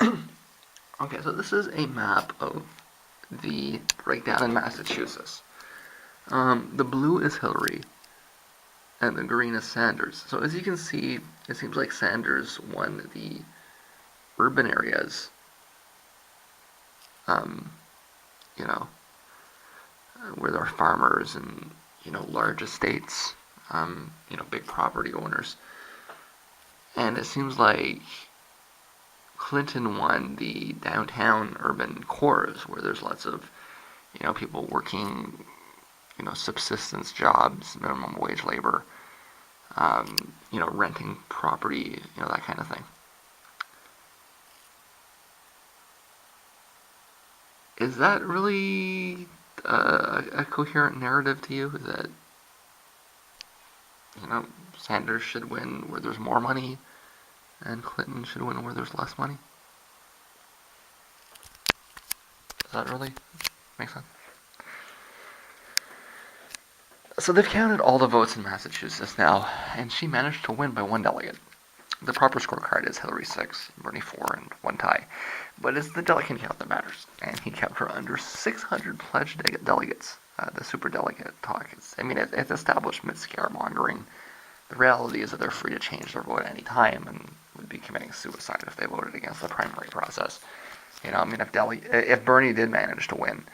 Okay, so this is a map of the breakdown in Massachusetts. The blue is Hillary, and the green is Sanders. So as you can see, it seems like Sanders won the urban areas, um, you know, where there are farmers and, large estates, big property owners. And it seems like Clinton won the downtown urban cores where there's lots of, people working, subsistence jobs, minimum wage labor, renting property, that kind of thing. Is that really a coherent narrative to you? Is that, Sanders should win where there's more money and Clinton should win where there's less money? Does that really make sense? So they've counted all the votes in Massachusetts now, and she managed to win by one delegate. The proper scorecard is Hillary 6, Bernie 4, and one tie. But it's the delegate count that matters, and he kept her under 600 pledged delegates. The superdelegate talk is, it's establishment scaremongering. The reality is that they're free to change their vote at any time and would be committing suicide if they voted against the primary process. If Bernie did manage to win,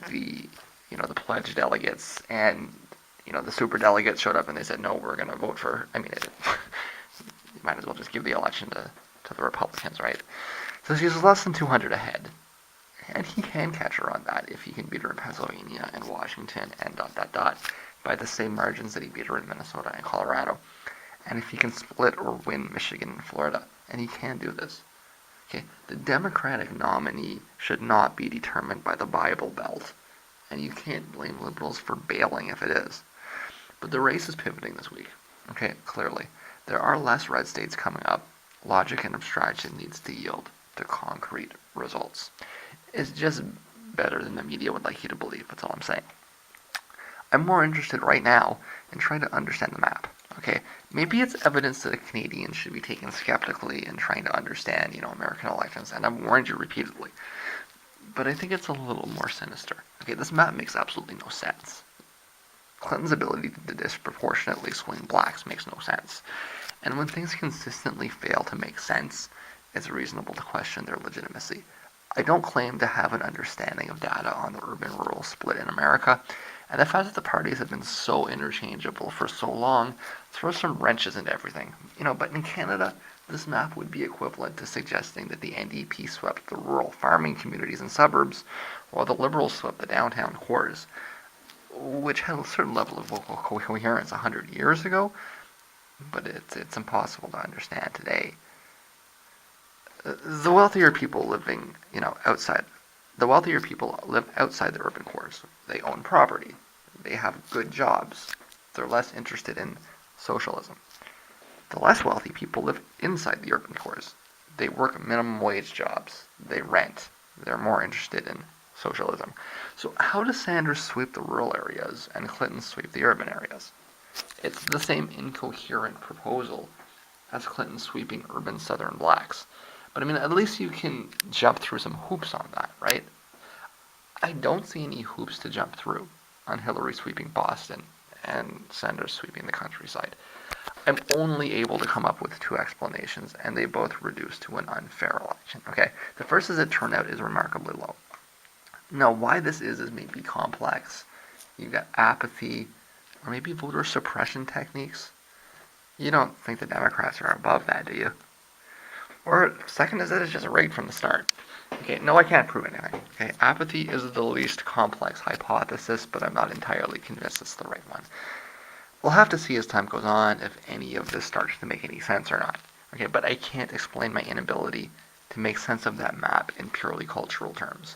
the the pledged delegates and the super delegates showed up and they said no, we're going to vote for. You might as well just give the election to the Republicans, right? So she's less than 200 ahead, and he can catch her on that if he can beat her in Pennsylvania and Washington and ... by the same margins that he beat her in Minnesota and Colorado, and if he can split or win Michigan and Florida, and he can do this. Okay, the Democratic nominee should not be determined by the Bible Belt, and you can't blame liberals for bailing if it is. But the race is pivoting this week. Okay, clearly. There are less red states coming up. Logic and abstraction needs to yield to concrete results. It's just better than the media would like you to believe, that's all I'm saying. I'm more interested right now in trying to understand the map. Okay, maybe it's evidence that Canadians should be taken skeptically in trying to understand, American elections, and I've warned you repeatedly. But I think it's a little more sinister. Okay, this map makes absolutely no sense. Clinton's ability to disproportionately swing blacks makes no sense. And when things consistently fail to make sense, it's reasonable to question their legitimacy. I don't claim to have an understanding of data on the urban-rural split in America, and the fact that the parties have been so interchangeable for so long throws some wrenches into everything. But in Canada, this map would be equivalent to suggesting that the NDP swept the rural farming communities and suburbs, while the Liberals swept the downtown cores, which had a certain level of vocal coherence 100 years ago, but it's impossible to understand today. The wealthier people living, outside. The wealthier people live outside the urban cores. They own property. They have good jobs. They're less interested in socialism. The less wealthy people live inside the urban cores. They work minimum wage jobs. They rent. They're more interested in socialism. So how does Sanders sweep the rural areas and Clinton sweep the urban areas? It's the same incoherent proposal as Clinton sweeping urban southern blacks. But at least you can jump through some hoops on that, right? I don't see any hoops to jump through on Hillary sweeping Boston and Sanders sweeping the countryside. I'm only able to come up with two explanations, and they both reduce to an unfair election. Okay, the first is that turnout is remarkably low. Now, why this is maybe complex. You've got apathy, or maybe voter suppression techniques. You don't think the Democrats are above that, do you? Or second is that it's just rigged from the start. Okay, no, I can't prove anything. Okay, apathy is the least complex hypothesis, but I'm not entirely convinced it's the right one. We'll have to see as time goes on if any of this starts to make any sense or not. Okay, but I can't explain my inability to make sense of that map in purely cultural terms.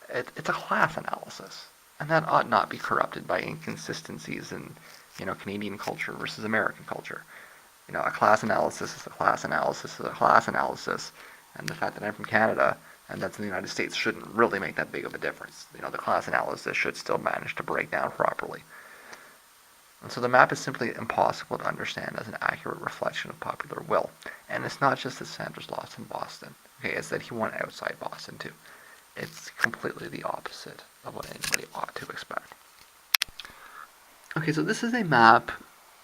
It's a class analysis, and that ought not be corrupted by inconsistencies in, Canadian culture versus American culture. A class analysis is a class analysis is a class analysis, and the fact that I'm from Canada and that's in the United States shouldn't really make that big of a difference. The class analysis should still manage to break down properly. And so the map is simply impossible to understand as an accurate reflection of popular will. And it's not just that Sanders lost in Boston. Okay, it's that he won outside Boston too. It's completely the opposite of what anybody ought to expect. Okay, so this is a map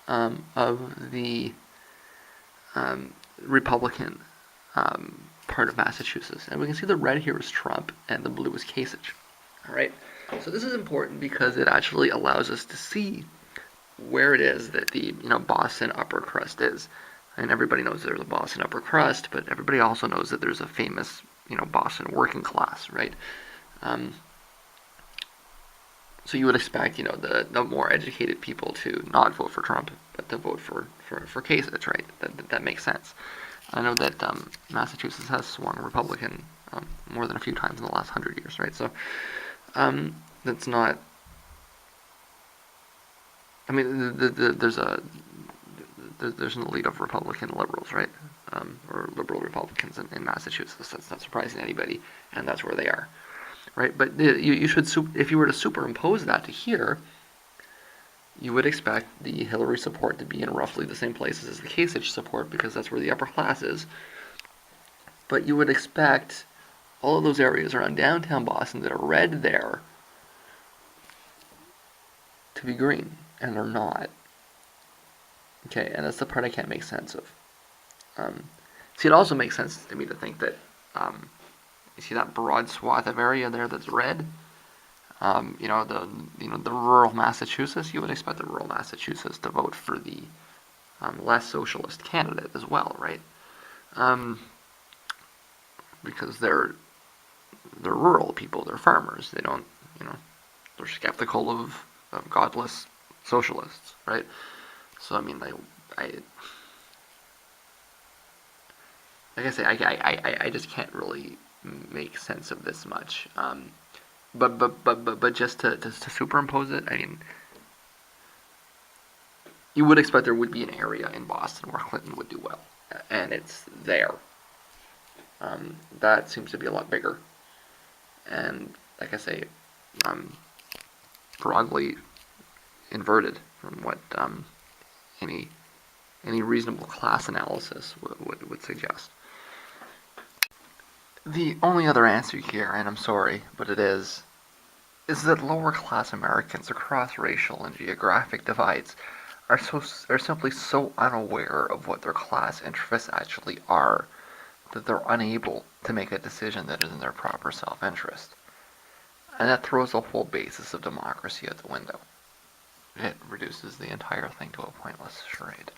of the Republican part of Massachusetts. And we can see the red here is Trump and the blue is Kasich. All right, so this is important because it actually allows us to see where it is that the Boston upper crust is. And everybody knows there's a Boston upper crust, but everybody also knows that there's a famous Boston working class, right? So you would expect the more educated people to not vote for Trump, but to vote for Kasich, right? That makes sense. I know that Massachusetts has swung Republican more than a few times in the last 100 years, right? So that's not. I mean, there's an elite of Republican liberals, right? Or liberal Republicans in Massachusetts. That's not surprising to anybody, and that's where they are, right? But you should, if you were to superimpose that to here, you would expect the Hillary support to be in roughly the same places as the Kasich support because that's where the upper class is. But you would expect all of those areas around downtown Boston that are red there to be green, and they're not. Okay, and that's the part I can't make sense of. See, it also makes sense to me to think that you see that broad swath of area there that's red. The rural Massachusetts. You would expect the rural Massachusetts to vote for the less socialist candidate as well, right? Because they're rural people. They're farmers. They don't, they're skeptical of godless socialists, right? So I mean, like I say, I just can't really make sense of this much. But just to superimpose it, I mean, you would expect there would be an area in Boston where Clinton would do well, and it's there. That seems to be a lot bigger, and like I say, broadly inverted from what any reasonable class analysis would suggest. The only other answer here, and I'm sorry, but it is that lower class Americans across racial and geographic divides are simply so unaware of what their class interests actually are that they're unable to make a decision that is in their proper self-interest. And that throws the whole basis of democracy out the window. It reduces the entire thing to a pointless charade.